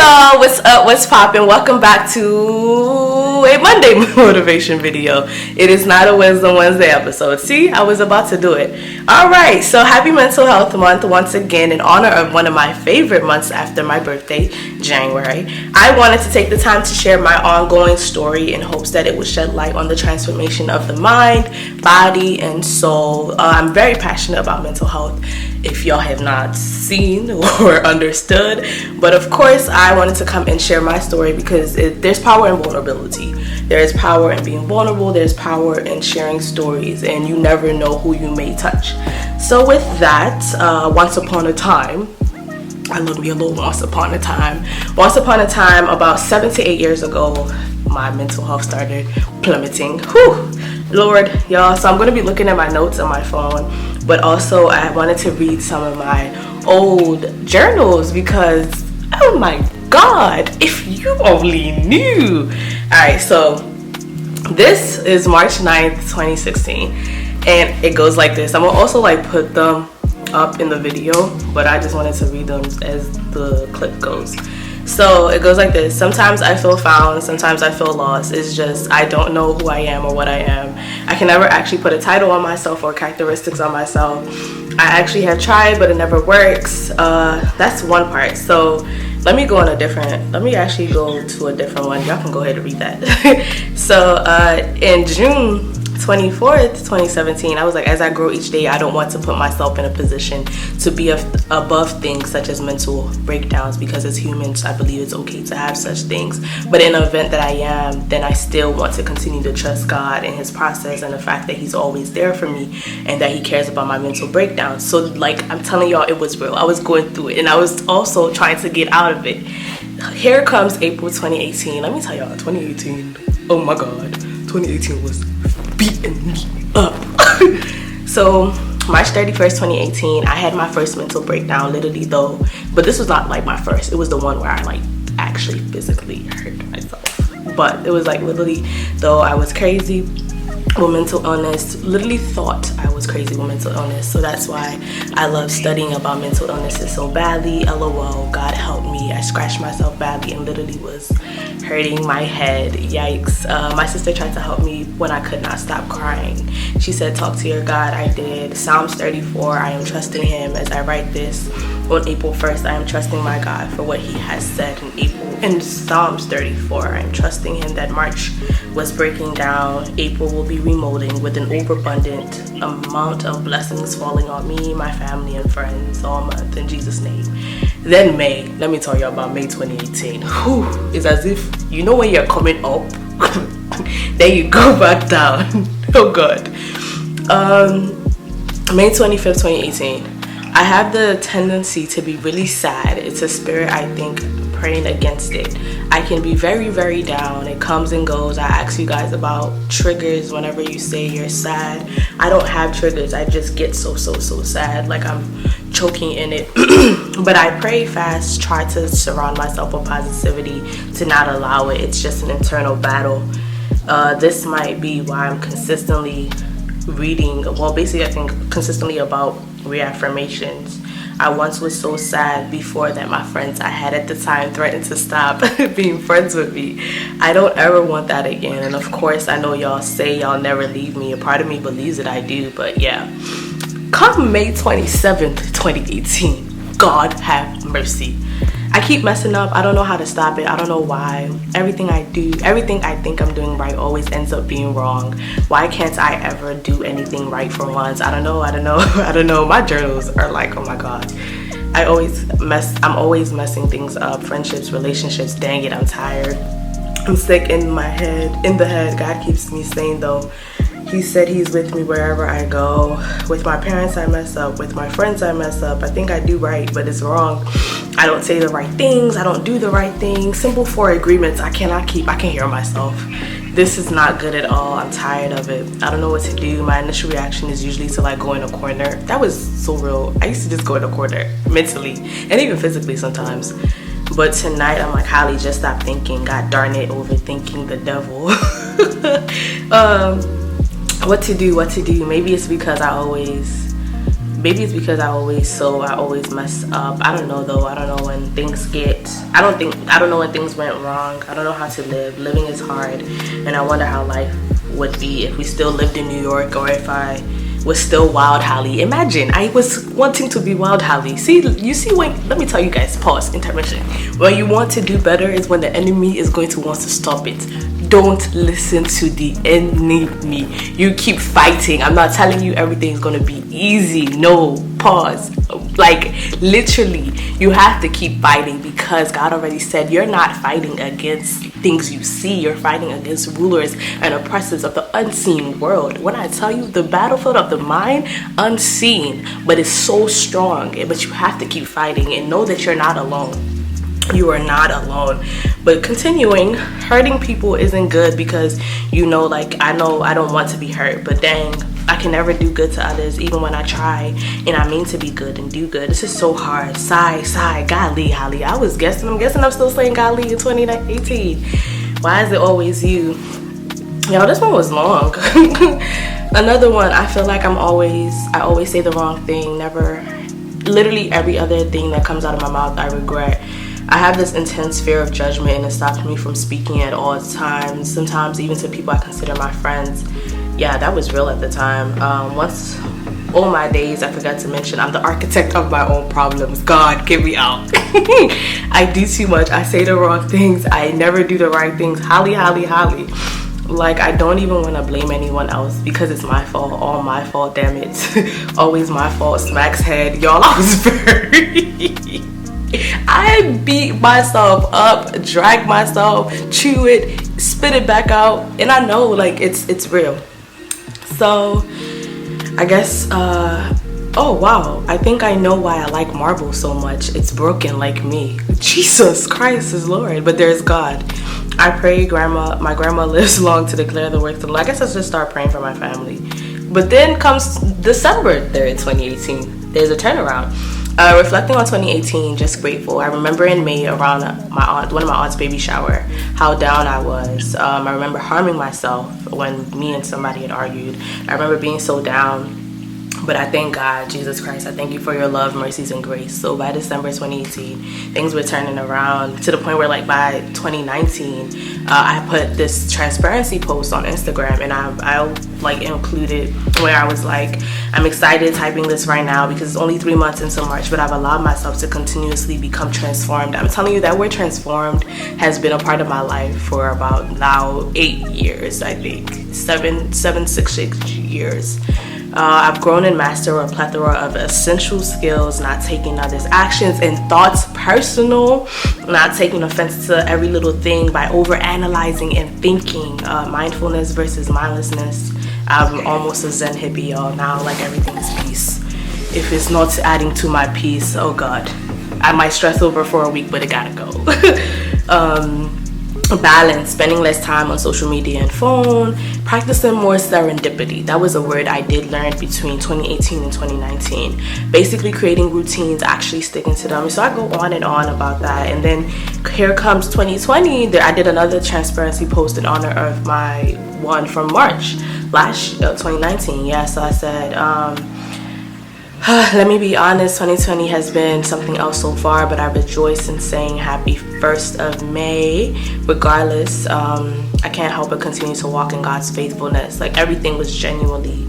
y'all, what's up, what's poppin'? Welcome back to a Monday motivation video. It is not a Wisdom Wednesday episode. See, I was about to do it. Alright, so happy Mental Health Month once again in honor of one of my favorite months after my birthday, January. I wanted to take the time to share my ongoing story in hopes that it would shed light on the transformation of the mind, body, and soul. I'm very passionate about mental health, if y'all have not seen or understood. But of course, I wanted to come and share my story because there's power in vulnerability. There is power in being vulnerable. There's power in sharing stories, and you never know who you may touch. So with that, once upon a time, I love me a little once upon a time. Once upon a time, about 7 to 8 years ago, my mental health started plummeting. Whew, Lord, y'all. So I'm going to be looking at my notes on my phone, but also I wanted to read some of my old journals because, oh my God, if you only knew. Alright, so this is March 9th, 2016, and it goes like this. I'm gonna also put them up in the video, but I just wanted to read them as the clip goes. So it goes like this. Sometimes I feel found, sometimes I feel lost. It's just I don't know who I am or what I am. I can never actually put a title on myself or characteristics on myself. I actually have tried, but it never works. That's one part. So let me actually go to a different one. Y'all can go ahead and read that. So in June 24th, 2017, I was like, as I grow each day, I don't want to put myself in a position to be above things such as mental breakdowns, because as humans, I believe it's okay to have such things. But in an event that I am, then I still want to continue to trust God and his process and the fact that he's always there for me and that he cares about my mental breakdowns. So I'm telling y'all, it was real. I was going through it and I was also trying to get out of it. Here comes April 2018. Let me tell y'all, 2018, oh my God, 2018 was beating me up. So March 31st, 2018, I had my first mental breakdown, literally though, but this was not my first. It was the one where I actually physically hurt myself. But it was literally though I was crazy with mental illness, literally thought I was crazy with mental illness. So that's why I love studying about mental illnesses so badly. LOL, God help me. I scratched myself badly and literally was hurting my head. Yikes. My sister tried to help me when I could not stop crying. She said, talk to your God. I did. Psalms 34, I am trusting him. As I write this on April 1st, I am trusting my God for what he has said in April. In Psalms 34, I am trusting him that March was breaking down. April will be remolding with an overabundant amount of blessings falling on me, my family, and friends all month in Jesus' name. Then May, let me tell you about May 2018. Whew, it's as if, you know when you're coming up, then you go back down. Oh God. May 25th, 2018. I have the tendency to be really sad. It's a spirit, I think, praying against it. I can be very, very down. It comes and goes. I ask you guys about triggers whenever you say you're sad. I don't have triggers. I just get so sad, I'm choking in it. But I pray fast, try to surround myself with positivity to not allow it. It's just an internal battle. This might be why I'm consistently reading, basically I think consistently about reaffirmations. I once was so sad before that my friends I had at the time threatened to stop being friends with me. I don't ever want that again. And of course, I know y'all say y'all never leave me. A part of me believes that I do, but yeah. Come May 27th, 2018, God have mercy. I keep messing up. I don't know how to stop it. I don't know why. Everything I do, everything I think I'm doing right always ends up being wrong. Why can't I ever do anything right for once? I don't know. My journals are oh my God. I'm always messing things up. Friendships, relationships, dang it, I'm tired. I'm sick in the head. God keeps me sane though. He said he's with me wherever I go. With my parents, I mess up. With my friends, I mess up. I think I do right, but it's wrong. I don't say the right things. I don't do the right things. Simple 4 agreements I cannot keep. I can hear myself. This is not good at all. I'm tired of it. I don't know what to do. My initial reaction is usually to go in a corner. That was so real. I used to just go in a corner mentally and even physically sometimes. But tonight I'm Holly, just stop thinking. God darn it, overthinking the devil. What to do? Maybe it's because I always Maybe it's because I always mess up. I don't know though. I don't know when things know when things went wrong. I don't know how to live. Living is hard, and I wonder how life would be if we still lived in New York, or if I was still Wild Hallie. Imagine I was wanting to be Wild Hallie. Let me tell you guys, pause, intermission. When you want to do better is when the enemy is going to want to stop it. Don't listen to the enemy. You keep fighting. I'm not telling you everything is going to be easy. No, pause. Like, literally, you have to keep fighting, because God already said you're not fighting against things you see. You're fighting against rulers and oppressors of the unseen world. When I tell you, the battlefield of the mind, unseen, but it's so strong. But you have to keep fighting and know that you're not alone. You are not alone. But continuing, hurting people isn't good, because I know I don't want to be hurt, but dang, I can never do good to others, even when I try and I mean to be good and do good. This is so hard. Sigh, golly, Hallie. I'm guessing I'm still saying golly in 2018. Why is it always you? Yo, this one was long. Another one, I feel like I always say the wrong thing. Literally every other thing that comes out of my mouth, I regret. I have this intense fear of judgment, and it stops me from speaking at all times, sometimes even to people I consider my friends. Yeah, that was real at the time. Once all my days, I forgot to mention, I'm the architect of my own problems. God, get me out. I do too much. I say the wrong things. I never do the right things. Hallie. Like, I don't even want to blame anyone else, because it's my fault. All my fault, damn it. Always my fault. Smacks head. Y'all, I was very... I beat myself up, drag myself, chew it, spit it back out, and I know, like, it's real. So I guess oh wow, I think I know why I like marble so much. It's broken like me. Jesus Christ is Lord. But there's God. I pray my grandma lives long to declare the works of the Lord. I guess I should start praying for my family. But then comes December 3rd, 2018. There's a turnaround. Reflecting on 2018, just grateful. I remember in May, around one of my aunt's baby shower, how down I was. I remember harming myself when me and somebody had argued. I remember being so down. But I thank God, Jesus Christ, I thank you for your love, mercies, and grace. So by December 2018, things were turning around to the point where, like, by 2019, I put this transparency post on Instagram, and I included where I was like, I'm excited typing this right now because it's only 3 months into March, but I've allowed myself to continuously become transformed. I'm telling you, that word transformed has been a part of my life for about now 8 years, I think. 6 years. I've grown and mastered a plethora of essential skills, not taking others' actions and thoughts personal, not taking offense to every little thing by overanalyzing and thinking, mindfulness versus mindlessness. I'm almost a Zen hippie, y'all. Now, like, everything is peace. If it's not adding to my peace, oh God. I might stress over for a week, but it gotta go. Balance, spending less time on social media and phone, practicing more serendipity. That was a word I did learn between 2018 and 2019. Basically creating routines, actually sticking to them. So I go on and on about that. And then here comes 2020. I did another transparency post in honor of my one from March 2019. Yeah, so I said, let me be honest, 2020 has been something else so far, but I rejoice in saying happy 1st of May. Regardless, I can't help but continue to walk in God's faithfulness. Like, everything was genuinely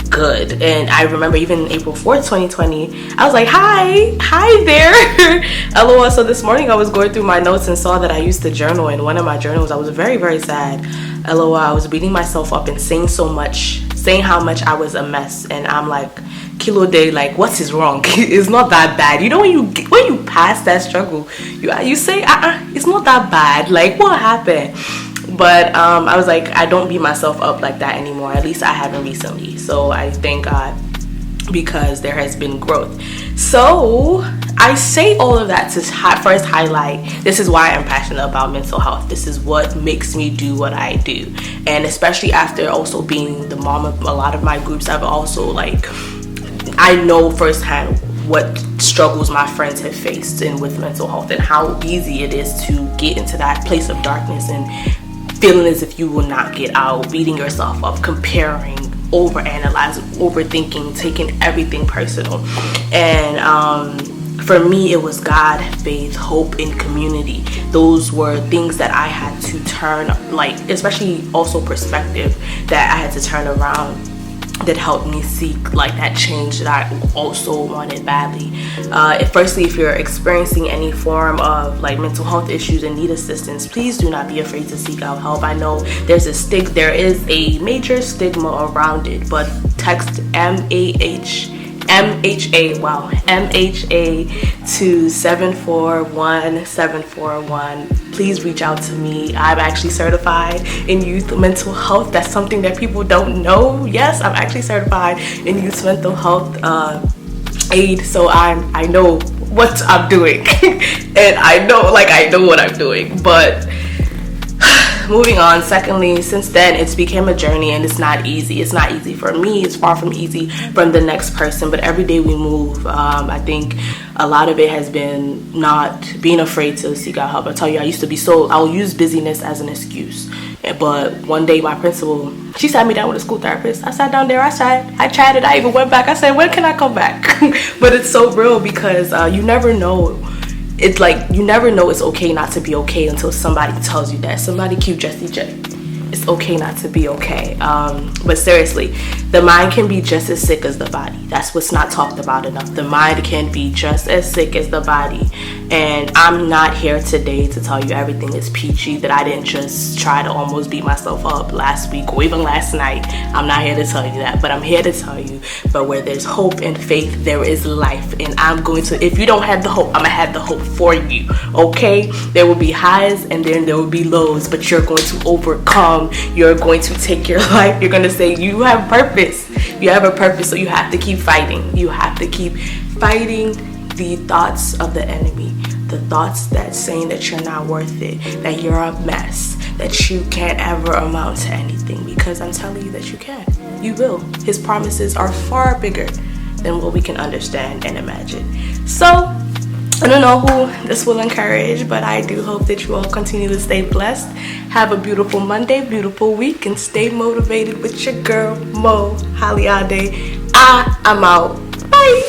good. And I remember even April 4th, 2020, I was like, hi there. LOL. So this morning I was going through my notes and saw that I used to journal. In one of my journals, I was very, very sad. LOL. I was beating myself up and saying how much I was a mess. And I'm like, Kilo day, like, what is wrong? It's not that bad. You know, when you pass that struggle, you say, it's not that bad. Like, what happened? But I was like, I don't beat myself up like that anymore. At least I haven't recently. So I thank God, because there has been growth. So I say all of that to first highlight, this is why I'm passionate about mental health. This is what makes me do what I do. And especially after also being the mom of a lot of my groups, I've also, like, I know firsthand what struggles my friends have faced and with mental health, and how easy it is to get into that place of darkness and feeling as if you will not get out, beating yourself up, comparing, overanalyzing, overthinking, taking everything personal. And for me, it was God, faith, hope, and community. Those were things that I had to turn, like, especially also perspective, that I had to turn around, that helped me seek like that change that I also wanted badly. Firstly, if you're experiencing any form of like mental health issues and need assistance, please do not be afraid to seek out help. I know there is a major stigma around it, but text MHA to 741-741. Please reach out to me. I'm actually certified in youth mental health. That's something that people don't know. Yes, I'm actually certified in youth mental health aid, so I know what I'm doing. And I know what I'm doing. But moving on, secondly, since then it's become a journey, and it's not easy. It's not easy for me. It's far from easy from the next person, but every day we move. I think a lot of it has been not being afraid to seek out help. I tell you, I'll use busyness as an excuse. But one day my principal, she sat me down with a school therapist. I sat down there, I chatted, I even went back. I said, when can I come back? But it's so real, because you never know. It's like, you never know it's okay not to be okay until somebody tells you that. Somebody cue Jessie J. It's okay not to be okay. But seriously, the mind can be just as sick as the body. That's what's not talked about enough. The mind can be just as sick as the body. And I'm not here today to tell you everything is peachy, that I didn't just try to almost beat myself up last week or even last night. I'm not here to tell you that, but I'm here to tell you, but where there's hope and faith, there is life. And if you don't have the hope, I'm gonna have the hope for you, okay? There will be highs and then there will be lows, but you're going to overcome. You're going to take your life. You're going to say you have purpose. You have a purpose, so you have to keep fighting. You have to keep fighting the thoughts of the enemy. The thoughts that saying that you're not worth it, that you're a mess, that you can't ever amount to anything, because I'm telling you that you can. You will. His promises are far bigger than what we can understand and imagine. So, I don't know who this will encourage, but I do hope that you all continue to stay blessed. Have a beautiful Monday, beautiful week, and stay motivated with your girl, Mo Haliade. I'm out. Bye.